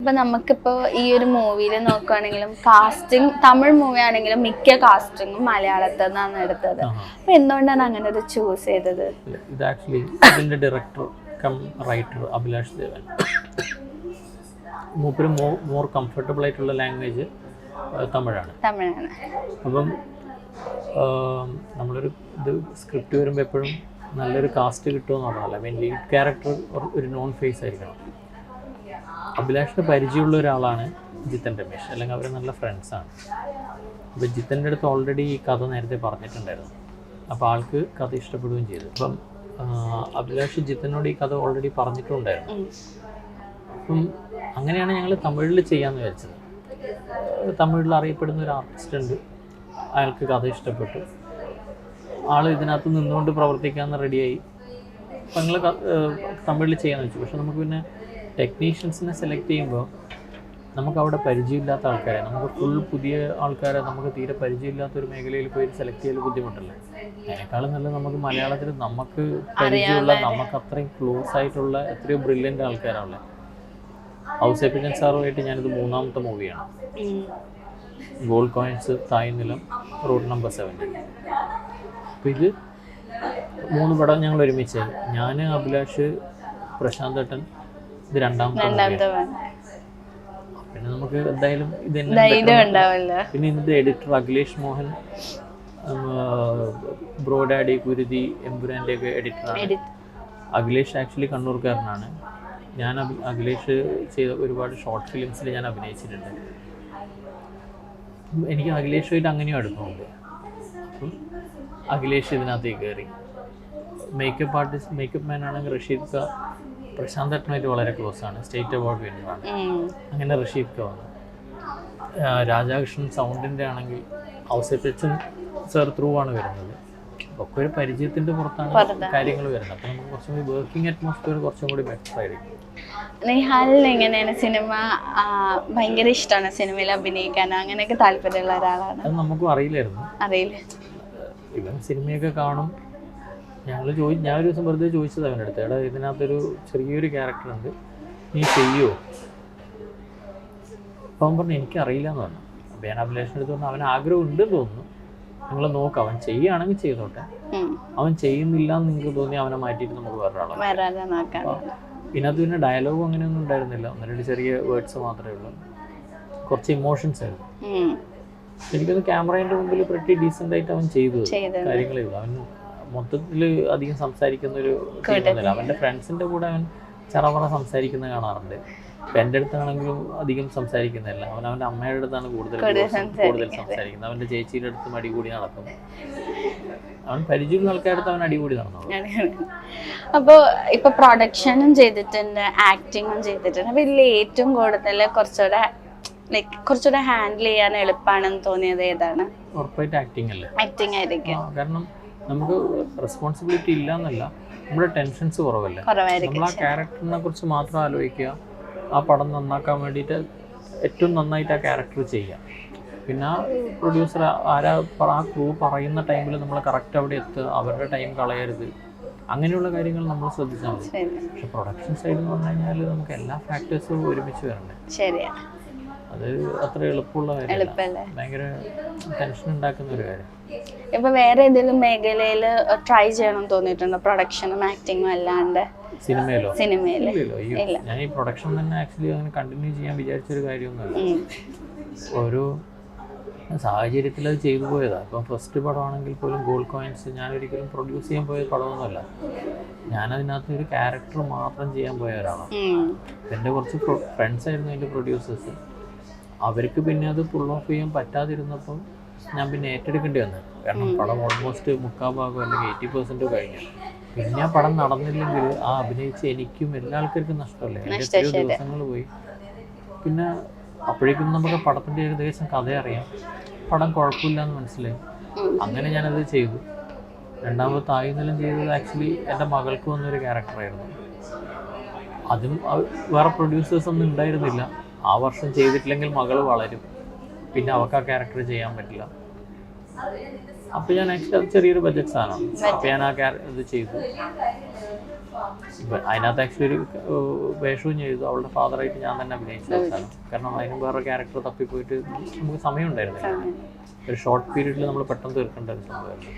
ഇപ്പൊ നമുക്കിപ്പോ ഈ ഒരു മൂവിയിൽ നോക്കുകയാണെങ്കിലും കാസ്റ്റിംഗ് തമിഴ് മൂവി ആണെങ്കിലും മിക്ക കാസ്റ്റിംഗും മലയാളത്തിൽ നിന്നാണ് എടുത്തത്. അപ്പൊ എന്തുകൊണ്ടാണ് അങ്ങനെ ഒരു ചൂസ് ചെയ്തത്? ഇത് ആക്ച്വലി ഇതിന്റെ ഡയറക്ടർ കം റൈറ്റർ അഭിലാഷ് ദേവൻ മൂപ്പര് മോർ കംഫർട്ടബിൾ ആയിട്ടുള്ള ലാംഗ്വേജ് തമിഴാണ്. അപ്പം നമ്മളൊരു ഇത് സ്ക്രിപ്റ്റ് വരുമ്പോൾ എപ്പോഴും നല്ലൊരു കാസ്റ്റ് കിട്ടുമെന്ന് പറഞ്ഞാൽ മീൻ ലീഡ് ക്യാരക്ടർ ഒരു നോൺ ഫേസ് ആയിരിക്കണം. അഭിലാഷിന് പരിചയമുള്ള ഒരാളാണ് ജിതൻ രമേശ്, അല്ലെങ്കിൽ അവർ നല്ല ഫ്രണ്ട്സാണ്. അപ്പോൾ ജിത്തൻ്റെ അടുത്ത് ഓൾറെഡി ഈ കഥ നേരത്തെ പറഞ്ഞിട്ടുണ്ടായിരുന്നു. അപ്പോൾ ആൾക്ക് കഥ ഇഷ്ടപ്പെടുകയും ചെയ്തു. അപ്പം അഭിലാഷ് ജിത്തനോട് ഈ കഥ ഓൾറെഡി പറഞ്ഞിട്ടുണ്ടായിരുന്നു. അപ്പം അങ്ങനെയാണ് ഞങ്ങൾ തമിഴിൽ ചെയ്യാമെന്ന് വിചാരിച്ചത്. തമിഴിൽ അറിയപ്പെടുന്ന ഒരു ആർട്ടിസ്റ്റ് ഉണ്ട്, അയാൾക്ക് കഥ ഇഷ്ടപ്പെട്ടു, ആൾ ഇതിനകത്ത് നിന്നുകൊണ്ട് പ്രവർത്തിക്കാമെന്ന് റെഡിയായി. അപ്പം ഞങ്ങൾ തമിഴിൽ ചെയ്യാമെന്ന് വെച്ചു. പക്ഷെ നമുക്ക് പിന്നെ ടെക്നീഷ്യൻസിനെ സെലക്ട് ചെയ്യുമ്പോൾ നമുക്ക് അവിടെ പരിചയമില്ലാത്ത ആൾക്കാരെ, നമുക്ക് ഫുൾ പുതിയ ആൾക്കാരെ നമുക്ക് തീരെ പരിചയമില്ലാത്ത ഒരു മേഖലയിൽ പോയി സെലക്ട് ചെയ്യൽ ബുദ്ധിമുട്ടല്ലേ. അതിനേക്കാളും നല്ല നമുക്ക് മലയാളത്തിൽ നമുക്ക് പരിചയമുള്ള, നമുക്ക് അത്രയും ക്ലോസ് ആയിട്ടുള്ള എത്രയോ ബ്രില്യൻ്റ് ആൾക്കാരാണല്ലേ. ഔസേപ്പിച്ചൻ സാറുമായിട്ട് ഞാനിത് 3ാമത്തെ മൂവിയാണ്. ഗോൾഡ് കോയിൻസ്, തായ് നിലം, റൂട്ട് നമ്പർ 7. അപ്പോൾ ഇത് 3 പടം ഞങ്ങൾ ഒരുമിച്ചായി. ഞാൻ, അഭിലാഷ്, പ്രശാന്ത് ഏട്ടൻ. ഇത് 2ാമത്തെ. പിന്നെ നമുക്ക് എന്തായാലും ഇത് പിന്നെ ഇതിൻ്റെ എഡിറ്റർ അഖിലേഷ് മോഹൻ, ബ്രോഡാഡി, കുരുതി, എമ്പുരാൻ്റെ ഒക്കെ എഡിറ്ററാണ്. അഖിലേഷ് ആക്ച്വലി കണ്ണൂർക്കാരനാണ്. ഞാൻ അഖിലേഷ് ചെയ്ത ഒരുപാട് ഷോർട്ട് ഫിലിംസിൽ ഞാൻ അഭിനയിച്ചിട്ടുണ്ട്. എനിക്ക് അഖിലേഷുമായിട്ട് അങ്ങനെയും അടുപ്പമുണ്ട്. അപ്പം അഖിലേഷ് ഇതിനകത്തേക്ക് കയറി. മേക്കപ്പ് ആർട്ടിസ്റ്റ്, മേക്കപ്പ് മാൻ ആണെങ്കിൽ റഷീദ് ഖാ പ്രശാന്ത് ഏട്ടനുമായിട്ട് വളരെ ക്ലോസ് ആണ്, സ്റ്റേറ്റ് അവാർഡ് വിന്നറാണ്. അങ്ങനെ റഷീദ് ഖാ വന്നു. രാധാകൃഷ്ണൻ സൗണ്ടിൻ്റെ ആണെങ്കിൽ ഔസേപ്പച്ചൻ സാർ ത്രൂ ആണ് വരുന്നത്. ഒക്കെ ഒരു പരിചയത്തിൻ്റെ പുറത്താണ് കാര്യങ്ങൾ വരുന്നത്. അപ്പോൾ നമുക്ക് കുറച്ചും കൂടി വർക്കിംഗ് അറ്റ്മോസ്ഫിയർ കുറച്ചും കൂടി ബെറ്റർ ആയിരിക്കും. നിഹാലിന് എങ്ങനെയാണ് സിനിമ ഭയങ്കര ഇഷ്ടമാണ്, സിനിമയിൽ അഭിനയിക്കാൻ അങ്ങനെയൊക്കെ താല്പര്യമുള്ള ഒരാളാണ്? അത് നമുക്കും അറിയില്ലായിരുന്നു. ഇവൻ സിനിമയൊക്കെ കാണും. ഞാൻ ഒരു ദിവസം വെറുതെ ചോദിച്ചത് അവൻ്റെ അടുത്ത്, എടാ ഇതിനകത്തൊരു ചെറിയൊരു ക്യാരക്ടറുണ്ട്, നീ ചെയ്യുമോ? അപ്പോൾ അവൻ പറഞ്ഞു എനിക്കറിയില്ല എന്ന് പറഞ്ഞു. അപ്പോൾ ഞാൻ അഭിലാഷിൻ്റെ അടുത്ത് പറഞ്ഞു അവൻ ആഗ്രഹം ഉണ്ടെന്ന് തോന്നുന്നു, നിങ്ങൾ നോക്കാം, അവൻ ചെയ്യുകയാണെങ്കിൽ ചെയ്തോട്ടെ, അവൻ ചെയ്യുന്നില്ല എന്ന് നിങ്ങൾക്ക് തോന്നി അവനെ മാറ്റിയിട്ട് നമുക്ക് വേറൊരാളെ നോക്കാം. ഇതിനകത്ത് പിന്നെ ഡയലോഗും അങ്ങനെയൊന്നും ഉണ്ടായിരുന്നില്ല, 1-2 ചെറിയ വേർഡ്സ് മാത്രമേ ഉള്ളൂ, കുറച്ച് ഇമോഷൻസ് ആയിരുന്നു. എനിക്കത് ക്യാമറേൻ്റെ മുമ്പിൽ പ്രട്ടി ഡീസൻ്റ് ആയിട്ട് അവൻ ചെയ്തു കാര്യങ്ങളേ ഉള്ളൂ. അവൻ മൊത്തത്തിൽ അധികം സംസാരിക്കുന്നൊരു ചെയ്യുന്നില്ല. അവൻ്റെ ഫ്രണ്ട്സിൻ്റെ കൂടെ അവൻ ചറവറ സംസാരിക്കുന്നത് കാണാറുണ്ട്. ഇപ്പം എൻ്റെ അടുത്താണെങ്കിലും അധികം സംസാരിക്കുന്നില്ല. അവൻ്റെ അമ്മയുടെ അടുത്താണ് കൂടുതൽ സംസാരിക്കുന്നത്. അവൻ്റെ ചേച്ചിയുടെ അടുത്ത് അടികൂടി നടക്കും. അവൻ പരിചയമുള്ള ആൾക്കാരുടെ അടുത്ത് അവൻ അടികൂടി നടന്നു. അപ്പോൾ ഇപ്പൊ പ്രൊഡക്ഷനും ചെയ്തിട്ടുണ്ട്, ആക്ടിങ്ങും ചെയ്തിട്ടുണ്ട്. അപ്പോൾ ഇതിൽ ഏറ്റവും കൂടുതൽ കുറച്ചുകൂടെ ഹാൻഡിൽ ചെയ്യാൻ എളുപ്പമാണെന്ന് തോന്നിയത് ഏതാണ്? ഉറപ്പായിട്ട് ആക്ടിങ് അല്ലേ. ആക്ടിങ് ആയിരിക്കും. കാരണം നമുക്ക് റെസ്പോൺസിബിലിറ്റി ഇല്ല എന്നല്ല, നമ്മുടെ ടെൻഷൻസ് കുറവല്ലേ. നമ്മൾ ആ ക്യാരക്ടറിനെ കുറിച്ച് മാത്രം ആലോചിക്കുക, ആ പടം നന്നാക്കാൻ വേണ്ടിയിട്ട് ഏറ്റവും നന്നായിട്ട് ആ ക്യാരക്ടർ ചെയ്യാം. പിന്നെ ആ പ്രൊഡ്യൂസർ ആ ക്രൂ പറയുന്ന ടൈമിൽ നമ്മൾ കറക്റ്റ് അവിടെ എത്തുക, അവരുടെ ടൈം കളയരുത്, അങ്ങനെയുള്ള കാര്യങ്ങൾ നമ്മൾ ശ്രദ്ധിച്ചാൽ മതി. പക്ഷെ പ്രൊഡക്ഷൻ സൈഡ് എന്ന് പറഞ്ഞു കഴിഞ്ഞാൽ നമുക്ക് എല്ലാ ഫാക്ടേഴ്സും ഒരുമിച്ച് വരണ്ടേ. അത് അത്ര എളുപ്പമുള്ള കാര്യമല്ല, ഭയങ്കര ടെൻഷൻ ഉണ്ടാക്കുന്ന ഒരു കാര്യം. ഇപ്പൊ വേറെ ഏതെങ്കിലും മേഖലയിൽ ട്രൈ ചെയ്യണം തോന്നിയിട്ടുണ്ടോ, പ്രൊഡക്ഷനും ആക്ടിങ്ങും അല്ലാണ്ട്? സിനിമയിലോ? ഞാൻ ഈ പ്രൊഡക്ഷൻ തന്നെ ആക്ച്വലി അങ്ങനെ കണ്ടിന്യൂ ചെയ്യാൻ വിചാരിച്ചൊരു കാര്യമൊന്നുമല്ല. ഓരോ സാഹചര്യത്തിൽ അത് ചെയ്തു പോയതാണ്. ഇപ്പം ഫസ്റ്റ് പടമാണെങ്കിൽ പോലും ഗോൾഡ് കോയിൻസ് ഞാനൊരിക്കലും പ്രൊഡ്യൂസ് ചെയ്യാൻ പോയ പടമൊന്നുമല്ല. ഞാനതിനകത്ത് ഒരു ക്യാരക്ടർ മാത്രം ചെയ്യാൻ പോയ ഒരാളാണ്. എൻ്റെ കുറച്ച് ഫ്രണ്ട്സ് ആയിരുന്നു എൻ്റെ പ്രൊഡ്യൂസേഴ്സ്. അവർക്ക് പിന്നെ അത് പുൾ ഓഫ് ചെയ്യാൻ പറ്റാതിരുന്നപ്പോൾ ഞാൻ പിന്നെ ഏറ്റെടുക്കേണ്ടി വന്നത്. കാരണം പടം ഓൾമോസ്റ്റ് 3/4 അല്ലെങ്കിൽ 80% കഴിഞ്ഞു. പിന്നെ ആ പടം നടന്നില്ലെങ്കിൽ ആ അഭിനയിച്ച് എനിക്കും എല്ലാ ആൾക്കാർക്കും നഷ്ടമല്ലേ. എൻ്റെ എത്രയോ ദിവസങ്ങൾ പോയി. പിന്നെ അപ്പോഴേക്കും നമുക്ക് പടത്തിൻ്റെ ഏകദേശം കഥ അറിയാം, പടം കുഴപ്പമില്ല എന്ന് മനസ്സിലായി. അങ്ങനെ ഞാനത് ചെയ്തു. 2ാമത് തായ് നിലം ചെയ്തത് ആക്ച്വലി എൻ്റെ മകൾക്ക് വന്നൊരു ക്യാരക്ടറായിരുന്നു. അതും വേറെ പ്രൊഡ്യൂസേഴ്സൊന്നും ഉണ്ടായിരുന്നില്ല. ആ വർഷം ചെയ്തിട്ടില്ലെങ്കിൽ മകൾ വളരും, പിന്നെ അവർക്ക് ആ ക്യാരക്ടർ ചെയ്യാൻ പറ്റില്ല. അപ്പോൾ ഞാൻ ആക്ച്വലി അത് ചെറിയൊരു ബഡ്ജറ്റ് സാധനമാണ്. അപ്പോൾ ഞാൻ ഇത് ചെയ്തു. അതിനകത്ത് ആക്ച്വലി ഒരു വേഷവും ചെയ്തു. അവളുടെ ഫാദറായിട്ട് ഞാൻ തന്നെ അഭിനയിച്ചു അവസാനം. കാരണം അതിനും വേറെ ക്യാരക്ടർ തപ്പിപ്പോയിട്ട് നമുക്ക് സമയം ഉണ്ടായിരുന്നില്ല. ഒരു ഷോർട്ട് പീരീഡിൽ നമ്മൾ പെട്ടെന്ന് തീർക്കേണ്ട ഒരു സംഭവമായിരുന്നു.